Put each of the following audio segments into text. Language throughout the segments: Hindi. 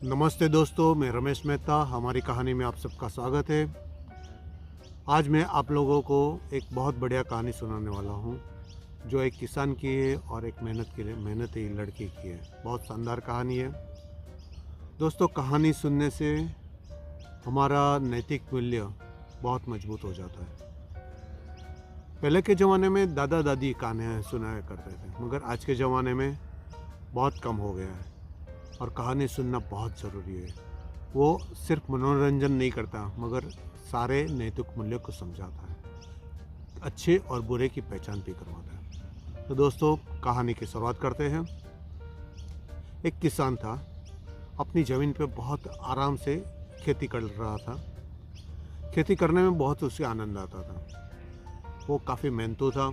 नमस्ते दोस्तों, मैं रमेश मेहता। हमारी कहानी में आप सबका स्वागत है। आज मैं आप लोगों को एक बहुत बढ़िया कहानी सुनाने वाला हूँ, जो एक किसान की है और एक मेहनती लड़की की है। बहुत शानदार कहानी है दोस्तों। कहानी सुनने से हमारा नैतिक मूल्य बहुत मजबूत हो जाता है। पहले के ज़माने में दादा दादी कहानियाँ सुनाया करते थे, मगर आज के ज़माने में बहुत कम हो गया है और कहानी सुनना बहुत ज़रूरी है। वो सिर्फ मनोरंजन नहीं करता, मगर सारे नैतिक मूल्यों को समझाता है, अच्छे और बुरे की पहचान भी करवाता है। तो दोस्तों, कहानी की शुरुआत करते हैं। एक किसान था, अपनी ज़मीन पे बहुत आराम से खेती कर रहा था। खेती करने में बहुत उसे आनंद आता था। वो काफ़ी मेहनतू था।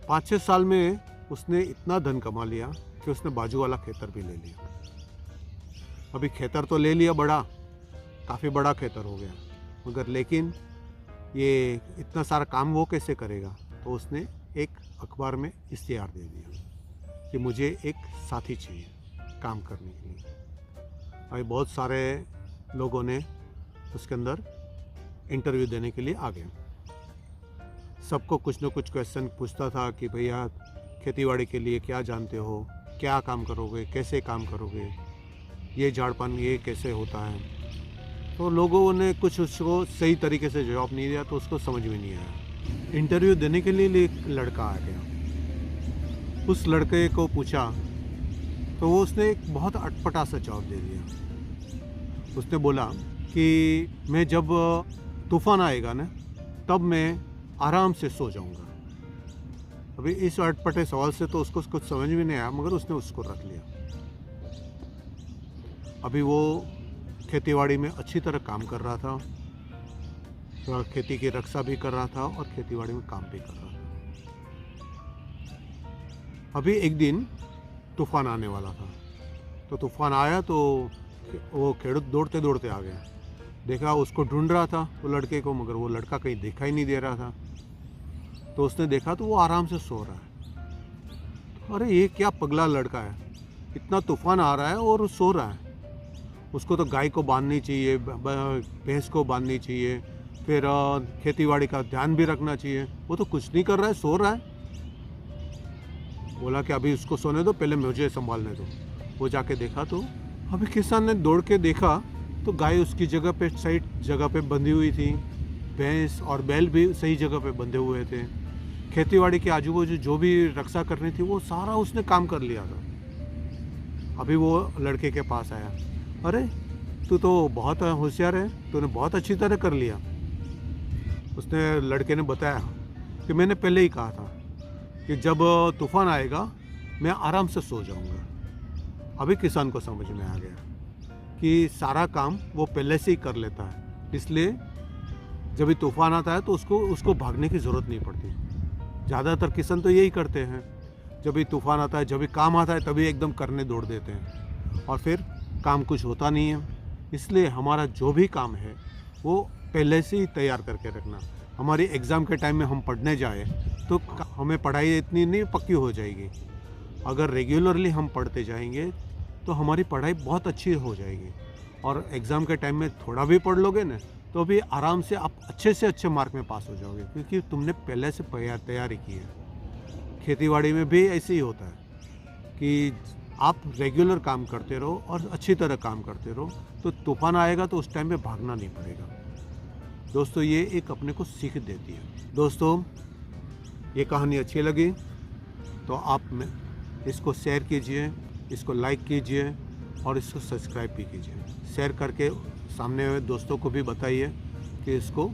5-6 साल में उसने इतना धन कमा लिया कि उसने बाजू वाला खेतर भी ले लिया। अभी खेतर तो ले लिया, काफ़ी बड़ा खेतर हो गया, मगर लेकिन ये इतना सारा काम वो कैसे करेगा। तो उसने एक अखबार में इश्तिहार दे दिया कि मुझे एक साथी चाहिए काम करने के लिए। अभी बहुत सारे लोगों ने उसके अंदर इंटरव्यू देने के लिए आ गए। सबको कुछ न कुछ क्वेश्चन पूछता था कि भैया खेतीबाड़ी के लिए क्या जानते हो, क्या काम करोगे, कैसे काम करोगे, ये झाड़पान ये कैसे होता है। तो लोगों ने कुछ उसको सही तरीके से जवाब नहीं दिया, तो उसको समझ में नहीं आया। इंटरव्यू देने के लिए एक लड़का आ गया। उस लड़के को पूछा तो वो उसने एक बहुत अटपटा सा जवाब दे दिया। उसने बोला कि मैं जब तूफान आएगा ना, तब मैं आराम से सो जाऊंगा। अभी इस अटपटे सवाल से तो उसको कुछ समझ में नहीं आया, मगर उसने उसको रख लिया। अभी वो खेतीबाड़ी में अच्छी तरह काम कर रहा था, तो खेती की रक्षा भी कर रहा था और खेतीबाड़ी में काम भी कर रहा था। अभी एक दिन तूफान आने वाला था। तो तूफान आया तो वो खेडूत दौड़ते दौड़ते आ गया। देखा, उसको ढूंढ रहा था वो लड़के को, मगर वो लड़का कहीं दिखाई नहीं दे रहा था। तो उसने देखा तो वो आराम से सो रहा है। अरे ये क्या पगला लड़का है, इतना तूफान आ रहा है और सो रहा है। उसको तो गाय को बांधनी चाहिए, भैंस को बांधनी चाहिए, फिर खेतीबाड़ी का ध्यान भी रखना चाहिए। वो तो कुछ नहीं कर रहा है, सो रहा है। बोला कि अभी उसको सोने दो, पहले मुझे संभालने दो। वो जाके देखा तो अभी किसान ने दौड़ के देखा तो गाय उसकी जगह पे सही जगह पे बंधी हुई थी, भैंस और बैल भी सही जगह पे बंधे हुए थे। खेतीबाड़ी के आजू बाजू जो भी रक्षा करनी थी वो सारा उसने काम कर लिया था। अभी वो लड़के के पास आया। अरे तू तो बहुत होशियार है, तूने बहुत अच्छी तरह कर लिया। उसने लड़के ने बताया कि मैंने पहले ही कहा था कि जब तूफान आएगा मैं आराम से सो जाऊंगा। अभी किसान को समझ में आ गया कि सारा काम वो पहले से ही कर लेता है, इसलिए जब भी तूफान आता है तो उसको भागने की ज़रूरत नहीं पड़ती। ज़्यादातर किसान तो यही करते हैं, जब भी तूफान आता है, जब भी काम आता है, तभी एकदम करने दौड़ देते हैं और फिर काम कुछ होता नहीं है। इसलिए हमारा जो भी काम है वो पहले से ही तैयार करके रखना। हमारी एग्ज़ाम के टाइम में हम पढ़ने जाए तो हमें पढ़ाई इतनी नहीं पक्की हो जाएगी। अगर रेगुलरली हम पढ़ते जाएंगे तो हमारी पढ़ाई बहुत अच्छी हो जाएगी, और एग्ज़ाम के टाइम में थोड़ा भी पढ़ लोगे ना तो भी आराम से आप अच्छे से अच्छे मार्क में पास हो जाओगे, क्योंकि तुमने पहले से तैयारी की है। खेतीबाड़ी में भी ऐसे ही होता है कि आप रेगुलर काम करते रहो और अच्छी तरह काम करते रहो, तो तूफान आएगा तो उस टाइम पे भागना नहीं पड़ेगा। दोस्तों, ये एक अपने को सीख देती है। दोस्तों, ये कहानी अच्छी लगी तो आप इसको शेयर कीजिए, इसको लाइक कीजिए और इसको सब्सक्राइब भी कीजिए। शेयर करके सामने वाले दोस्तों को भी बताइए कि इसको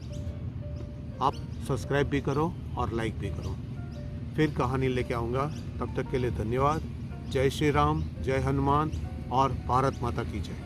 आप सब्सक्राइब भी करो और लाइक भी करो। फिर कहानी लेके आऊँगा, तब तक के लिए धन्यवाद। जय श्री राम, जय हनुमान और भारत माता की जय।